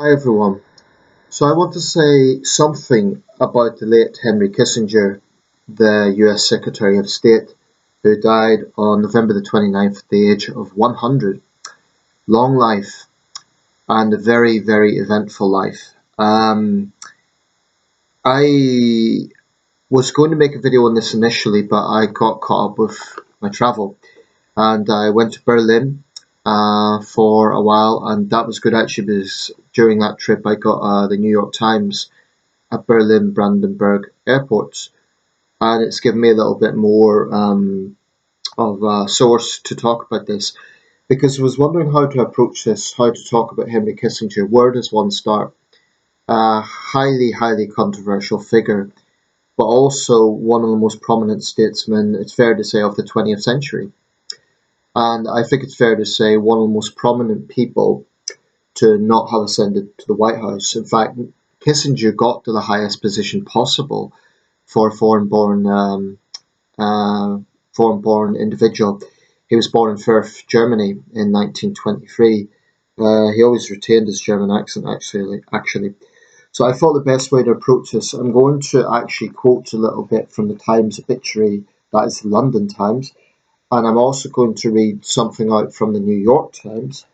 Hi everyone. So I want to say something about the late Henry Kissinger, the US Secretary of State, who died on November the 29th at the age of 100. Long life and a very, very eventful life. I was going to make a video on this initially, but I got caught up with my travel and I went to Berlin for a while, and that was good actually because during that trip I got the New York Times at Berlin Brandenburg airports, and it's given me a little bit more of a source to talk about this because I was wondering how to approach this, how to talk about Henry Kissinger. Where does one start? A highly, highly controversial figure, but also one of the most prominent statesmen, it's fair to say, of the 20th century. And I think it's fair to say one of the most prominent people to not have ascended to the White House. In fact, Kissinger got to the highest position possible for a uh, foreign-born individual. He was born in Fürth, Germany, in 1923. He always retained his German accent, actually. So I thought the best way to approach this, I'm going to actually quote a little bit from the Times obituary, that is the London Times, and I'm also going to read something out from the New York Times.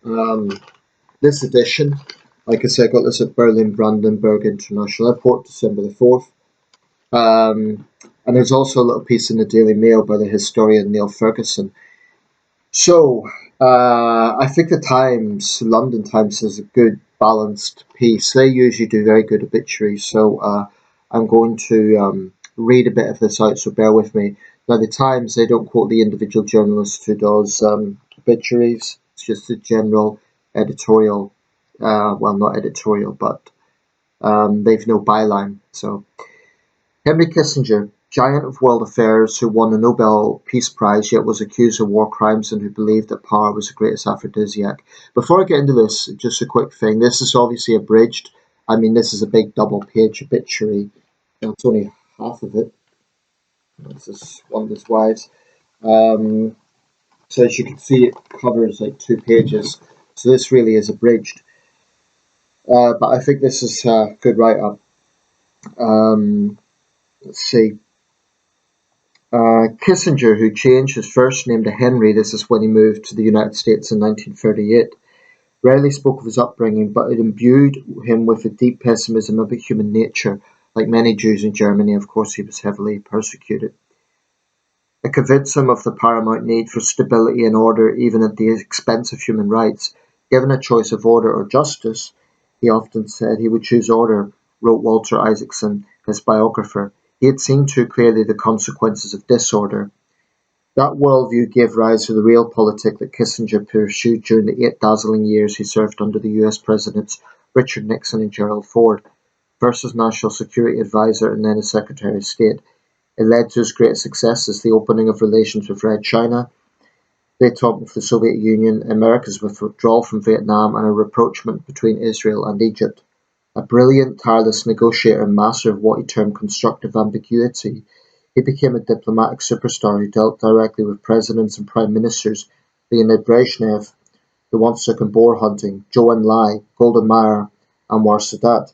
Um, this edition, like I said, I got this at Berlin Brandenburg International Airport, December the 4th. And there's also a little piece in the Daily Mail by the historian Neil Ferguson. So, I think the Times, London Times, is a good balanced piece. They usually do very good obituaries, so I'm going to read a bit of this out, so bear with me. Now, the Times, they don't quote the individual journalist who does obituaries, it's just a general editorial, well, not editorial, but they've no byline. So, Henry Kissinger, giant of world affairs who won the Nobel Peace Prize yet was accused of war crimes and who believed that power was the greatest aphrodisiac. Before I get into this, just a quick thing. This is obviously abridged. I mean, this is a big double page obituary. It's only half of it. This is one of his wives. Um, so as you can see, it covers like 2 pages. So this really is abridged. But I think this is a good write-up. Let's see. Kissinger, who changed his first name to Henry, this is when he moved to the United States in 1938, rarely spoke of his upbringing, but it imbued him with a deep pessimism about human nature. Like many Jews in Germany, of course, he was heavily persecuted. It convinced him of the paramount need for stability and order, even at the expense of human rights. Given a choice of order or justice, he often said he would choose order, wrote Walter Isaacson, his biographer. He had seen too clearly the consequences of disorder. That worldview gave rise to the realpolitik that Kissinger pursued during the 8 dazzling years he served under the US Presidents Richard Nixon and Gerald Ford, first as National Security Advisor and then as Secretary of State. It led to his greatest successes, the opening of relations with Red China, détente with the Soviet Union, America's withdrawal from Vietnam, and a rapprochement between Israel and Egypt. A brilliant, tireless negotiator and master of what he termed constructive ambiguity, he became a diplomatic superstar who dealt directly with presidents and prime ministers, Leonid Brezhnev, who once took him boar hunting, Zhou Enlai, Golda Meir, Anwar Sadat.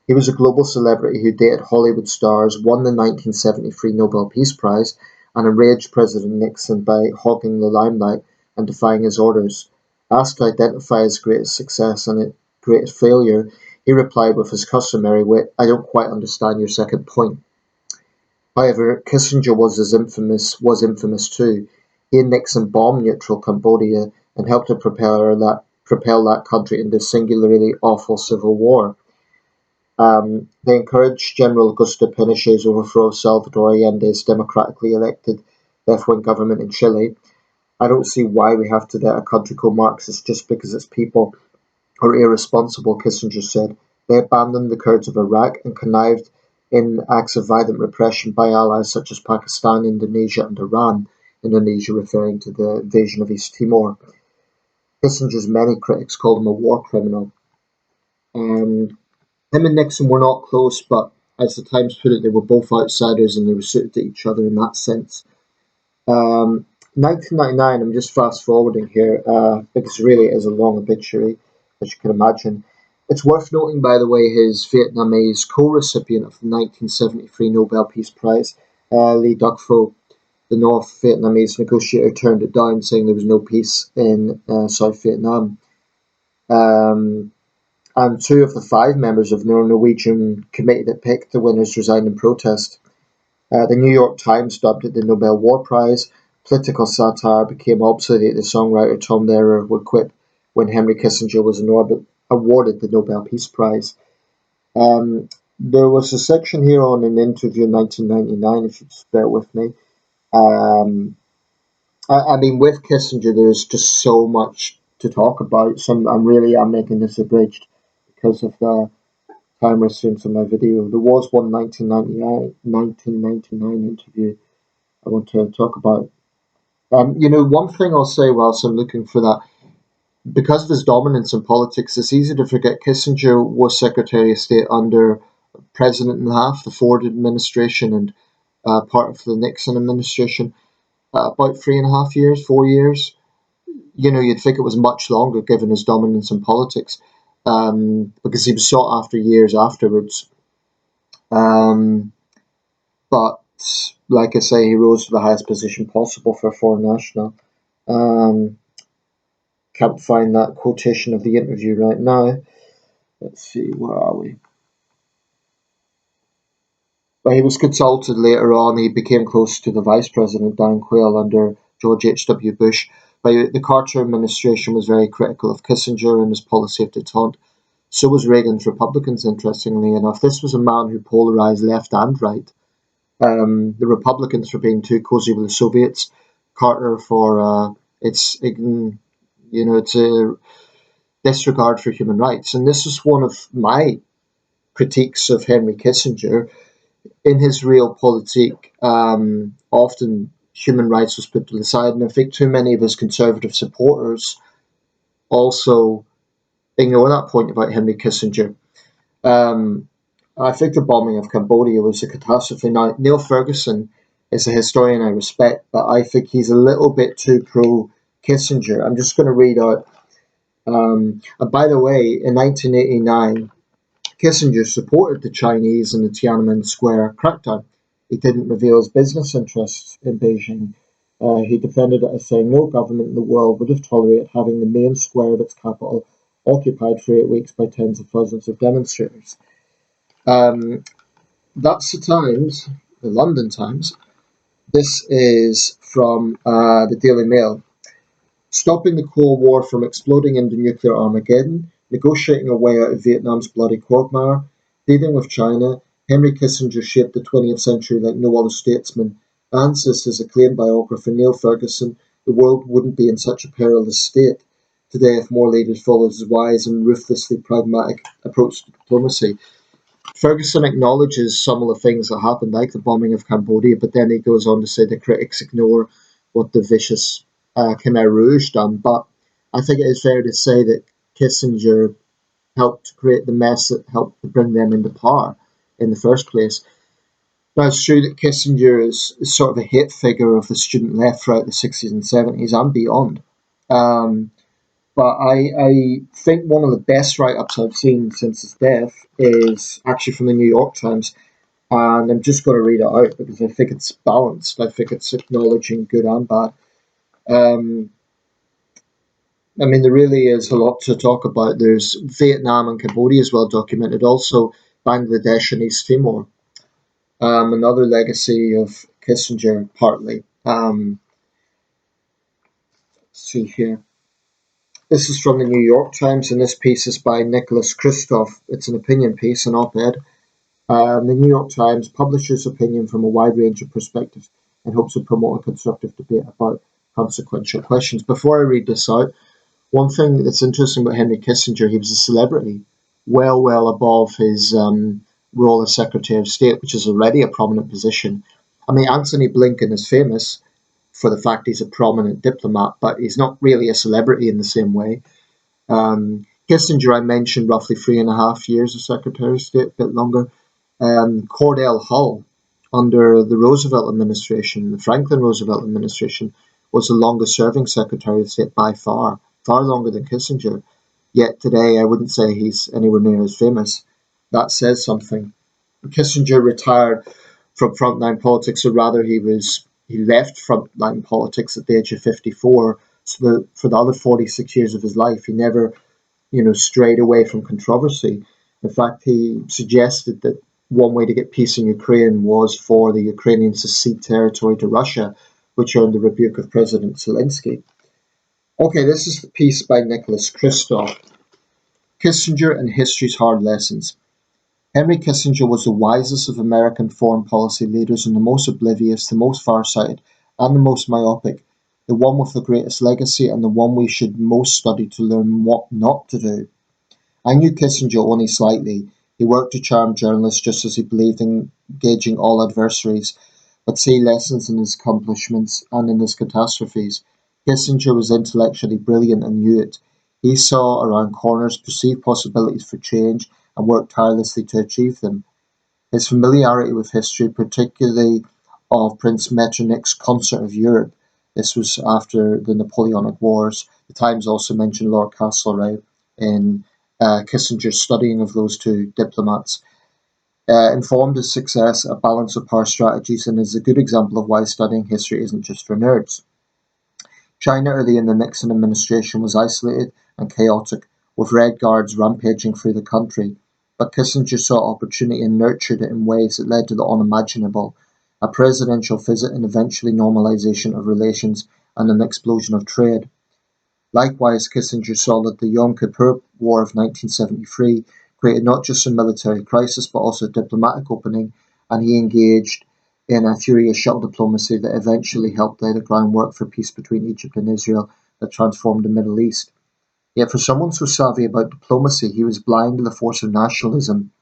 He was a global celebrity who dated Hollywood stars, won the 1973 Nobel Peace Prize, and enraged President Nixon by hogging the limelight and defying his orders. Asked to identify his greatest success and his greatest failure, he replied with his customary wit, "I don't quite understand your second point." However, Kissinger was infamous too. He and Nixon bombed neutral Cambodia and helped to propel that country into a singularly awful civil war. They encouraged General Augusto Pinochet's overthrow of Salvador Allende's democratically elected left-wing government in Chile. I don't see why we have to let a country go Marxist just because its people are irresponsible, Kissinger said. They abandoned the Kurds of Iraq and connived in acts of violent repression by allies such as Pakistan, Indonesia, and Iran, Indonesia referring to the invasion of East Timor. Kissinger's many critics called him a war criminal. Um, Him and Nixon were not close, but as the Times put it, they were both outsiders and they were suited to each other in that sense. 1999, I'm just fast forwarding here because really it is a long obituary, as you can imagine. It's worth noting, by the way, his Vietnamese co-recipient of the 1973 Nobel Peace Prize, Lee Duc-Pho, the North Vietnamese negotiator, turned it down, saying there was no peace in South Vietnam. And two of the five members of the Norwegian committee that picked the winners resigned in protest. The New York Times dubbed it the Nobel War Prize. Political satire became obsolete. The songwriter Tom Lehrer would quip when Henry Kissinger was awarded the Nobel Peace Prize. There was a section here on an interview in 1999, if you just bear with me. I mean, with Kissinger, there's just so much to talk about. So I'm making this abridged because of the time restraints on my video. There was one 1999 interview I want to talk about. One thing I'll say whilst I'm looking for that, because of his dominance in politics, it's easy to forget Kissinger was Secretary of State under President and a half, the Ford administration, and part of the Nixon administration. About 3.5 years, 4 years. You'd think it was much longer given his dominance in politics, because he was sought after years afterwards. But like I say, he rose to the highest position possible for a foreign national. Can't find that quotation of the interview right now. Let's see, where are we? But he was consulted later on. He became close to the Vice President, Dan Quayle, under George H.W. Bush. But the Carter administration was very critical of Kissinger and his policy of détente. So was Reagan's Republicans, interestingly enough. This was a man who polarized left and right. The Republicans for being too cozy with the Soviets, Carter for its a disregard for human rights. And this is one of my critiques of Henry Kissinger. In his realpolitik, often human rights was put to the side, and I think too many of his conservative supporters also ignore that point about Henry Kissinger. I think the bombing of Cambodia was a catastrophe. Now, Neil Ferguson is a historian I respect, but I think he's a little bit too pro-Kissinger. I'm just going to read out. And by the way, in 1989, Kissinger supported the Chinese in the Tiananmen Square crackdown. He didn't reveal his business interests in Beijing. He defended it as saying no government in the world would have tolerated having the main square of its capital occupied for 8 weeks by tens of thousands of demonstrators. That's the Times, the London Times. This is from the Daily Mail. Stopping the Cold War from exploding into nuclear Armageddon, negotiating a way out of Vietnam's bloody quagmire, dealing with China, Henry Kissinger shaped the 20th century like no other statesman, and, says his acclaimed biographer Neil Ferguson, the world wouldn't be in such a perilous state today if more leaders followed his wise and ruthlessly pragmatic approach to diplomacy. Ferguson acknowledges some of the things that happened, like the bombing of Cambodia, but then he goes on to say the critics ignore what the vicious Khmer Rouge done. But I think it is fair to say that Kissinger helped create the mess that helped to bring them into power in the first place. Now, it's true that Kissinger is sort of a hit figure of the student left throughout the 60s and 70s and beyond. But I think one of the best write-ups I've seen since his death is actually from the New York Times. And I'm just going to read it out because I think it's balanced. I think it's acknowledging good and bad. I mean, there really is a lot to talk about. There's Vietnam and Cambodia as well documented, also Bangladesh and East Timor. Another legacy of Kissinger, partly. Let's see here. This is from the New York Times, and this piece is by Nicolas Kristof. It's an opinion piece, an op-ed. The New York Times publishes opinion from a wide range of perspectives in hopes of promoting constructive debate about consequential questions. Before I read this out, one thing that's interesting about Henry Kissinger, he was a celebrity, well above his role as Secretary of State, which is already a prominent position. I mean, Antony Blinken is famous for the fact he's a prominent diplomat, but he's not really a celebrity in the same way. Kissinger, I mentioned, roughly 3.5 years as Secretary of State, a bit longer. Cordell Hull, under the Roosevelt administration, the Franklin Roosevelt administration, was the longest serving Secretary of State by far longer than Kissinger. Yet today, I wouldn't say he's anywhere near as famous. That says something. Kissinger retired from frontline politics, or rather, he left frontline politics at the age of 54. So for the other 46 years of his life, he never, strayed away from controversy. In fact, he suggested that one way to get peace in Ukraine was for the Ukrainians to cede territory to Russia, which earned the rebuke of President Zelensky. Okay, this is the piece by Nicolas Kristof, Kissinger and History's Hard Lessons. Henry Kissinger was the wisest of American foreign policy leaders and the most oblivious, the most farsighted, and the most myopic, the one with the greatest legacy and the one we should most study to learn what not to do. I knew Kissinger only slightly. He worked to charm journalists just as he believed in engaging all adversaries, but see lessons in his accomplishments and in his catastrophes. Kissinger was intellectually brilliant and knew it. He saw around corners, perceived possibilities for change, and worked tirelessly to achieve them. His familiarity with history, particularly of Prince Metternich's Concert of Europe, this was after the Napoleonic Wars. The Times also mentioned Lord Castlereagh in Kissinger's studying of those two diplomats, informed his success at balance of power strategies and is a good example of why studying history isn't just for nerds. China early in the Nixon administration was isolated and chaotic, with Red Guards rampaging through the country, but Kissinger saw opportunity and nurtured it in ways that led to the unimaginable, a presidential visit and eventually normalization of relations and an explosion of trade. Likewise, Kissinger saw that the Yom Kippur War of 1973 created not just a military crisis but also a diplomatic opening, and he engaged in a furious shuttle diplomacy that eventually helped lay the groundwork for peace between Egypt and Israel that transformed the Middle East. Yet for someone so savvy about diplomacy, he was blind to the force of nationalism,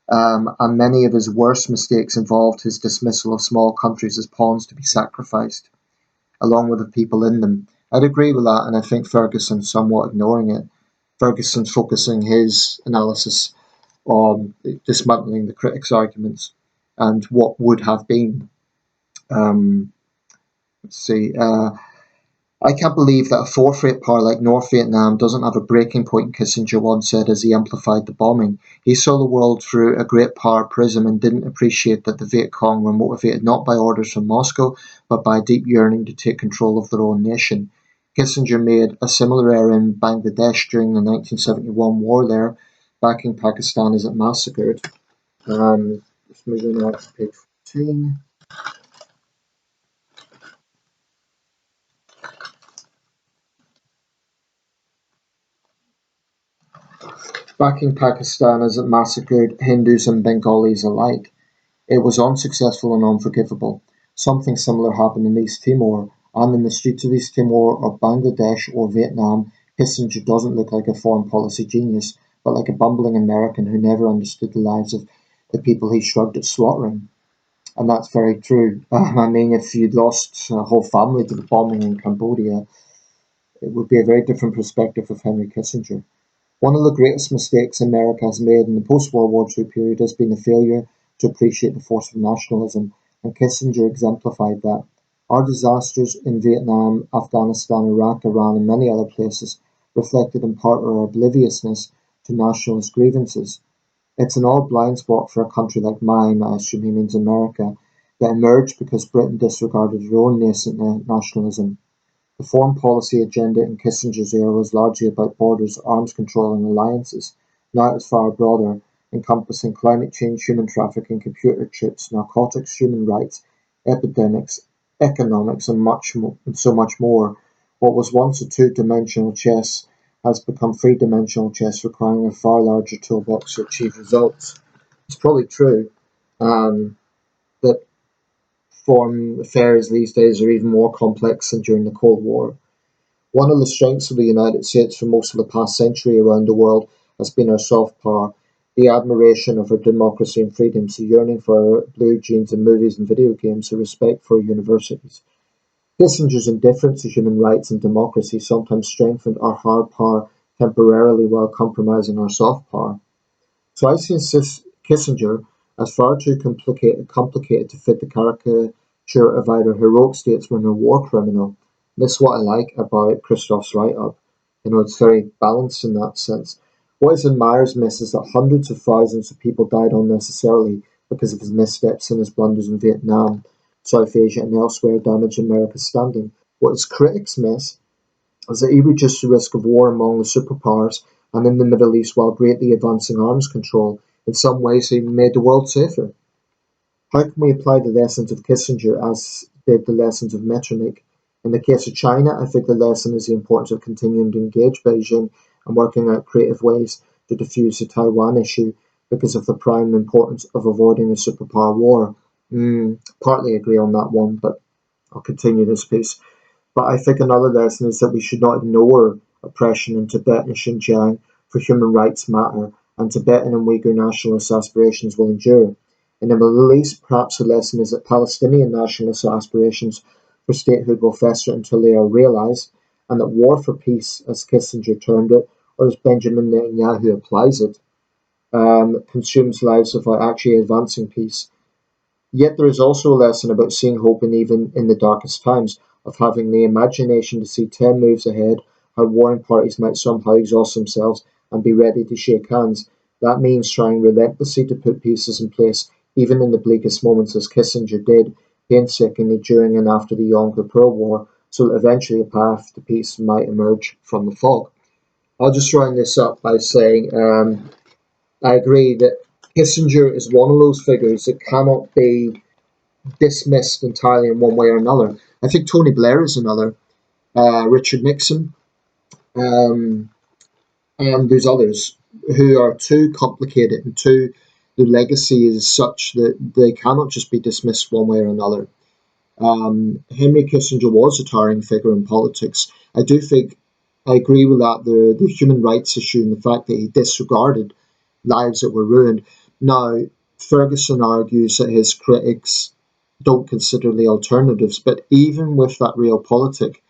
and many of his worst mistakes involved his dismissal of small countries as pawns to be sacrificed, along with the people in them. I'd agree with that, and I think Ferguson's somewhat ignoring it. Ferguson's focusing his analysis on dismantling the critics' arguments and what would have been. Um, let's see. I can't believe that a fourth-rate power like North Vietnam doesn't have a breaking point, Kissinger once said as he amplified the bombing. He saw the world through a great power prism and didn't appreciate that the Viet Cong were motivated not by orders from Moscow, but by a deep yearning to take control of their own nation. Kissinger made a similar error in Bangladesh during the 1971 war there, backing Pakistan as it massacred. Just moving on to page 14. Backing Pakistan as it massacred Hindus and Bengalis alike. It was unsuccessful and unforgivable. Something similar happened in East Timor, and in the streets of East Timor or Bangladesh or Vietnam, Kissinger doesn't look like a foreign policy genius, but like a bumbling American who never understood the lives of the people he shrugged at slaughtering. And that's very true. I mean, if you'd lost a whole family to the bombing in Cambodia, it would be a very different perspective of Henry Kissinger. One of the greatest mistakes America has made in the post-World War II period has been the failure to appreciate the force of nationalism, and Kissinger exemplified that. Our disasters in Vietnam, Afghanistan, Iraq, Iran, and many other places reflected in part our obliviousness to nationalist grievances. It's an odd blind spot for a country like mine, I assume he means America, that emerged because Britain disregarded her own nascent nationalism. The foreign policy agenda in Kissinger's era was largely about borders, arms control and alliances. Now it's far broader, encompassing climate change, human trafficking, computer chips, narcotics, human rights, epidemics, economics, and so much more. What was once a two-dimensional chess has become three-dimensional chess, requiring a far larger toolbox to achieve results. It's probably true um, that foreign affairs these days are even more complex than during the Cold War. One of the strengths of the United States for most of the past century around the world has been our soft power, the admiration of our democracy and freedoms, the yearning for our blue jeans and movies and video games, the respect for our universities. Kissinger's indifference to human rights and democracy sometimes strengthened our hard power temporarily while compromising our soft power. So I see Kissinger as far too complicated to fit the caricature of either heroic statesman or war criminal. This is what I like about Kristof's write-up. It's very balanced in that sense. What is admirers miss is that hundreds of thousands of people died unnecessarily because of his missteps and his blunders in Vietnam, South Asia, and elsewhere damaged America's standing. What his critics miss is that he reduced the risk of war among the superpowers and in the Middle East while greatly advancing arms control. In some ways, he made the world safer. How can we apply the lessons of Kissinger as did the lessons of Metternich? In the case of China, I think the lesson is the importance of continuing to engage Beijing and working out creative ways to defuse the Taiwan issue because of the prime importance of avoiding a superpower war. Partly agree on that one, but I'll continue this piece. But I think another lesson is that we should not ignore oppression in Tibet and Xinjiang, for human rights matter, and Tibetan and Uyghur nationalist aspirations will endure. In the Middle East, perhaps the lesson is that Palestinian nationalist aspirations for statehood will fester until they are realised, and that war for peace, as Kissinger termed it, or as Benjamin Netanyahu applies it, consumes lives without actually advancing peace. Yet there is also a lesson about seeing hope even in the darkest times, of having the imagination to see 10 moves ahead, how warring parties might somehow exhaust themselves and be ready to shake hands. That means trying relentlessly to put pieces in place, even in the bleakest moments, as Kissinger did, painstakingly during and after the Yom Kippur War, so that eventually a path to peace might emerge from the fog. I'll just round this up by saying I agree that Kissinger is one of those figures that cannot be dismissed entirely in one way or another. I think Tony Blair is another, Richard Nixon, um, and there's others who are too complicated and too. The legacy is such that they cannot just be dismissed one way or another. Henry Kissinger was a towering figure in politics. I do think I agree with that. The human rights issue and the fact that he disregarded lives that were ruined. Now, Ferguson argues that his critics don't consider the alternatives, but even with that realpolitik,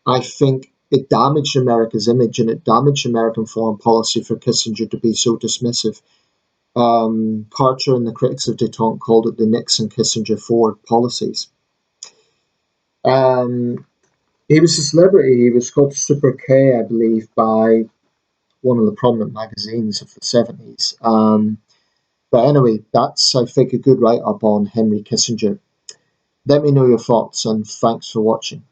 I think it damaged America's image and it damaged American foreign policy for Kissinger to be so dismissive. Carter and the critics of detente called it the Nixon-Kissinger Ford policies. He was a celebrity. He was called Super K, I believe, by one of the prominent magazines of the 70s. But anyway, that's, I think, a good write-up on Henry Kissinger. Let me know your thoughts, and thanks for watching.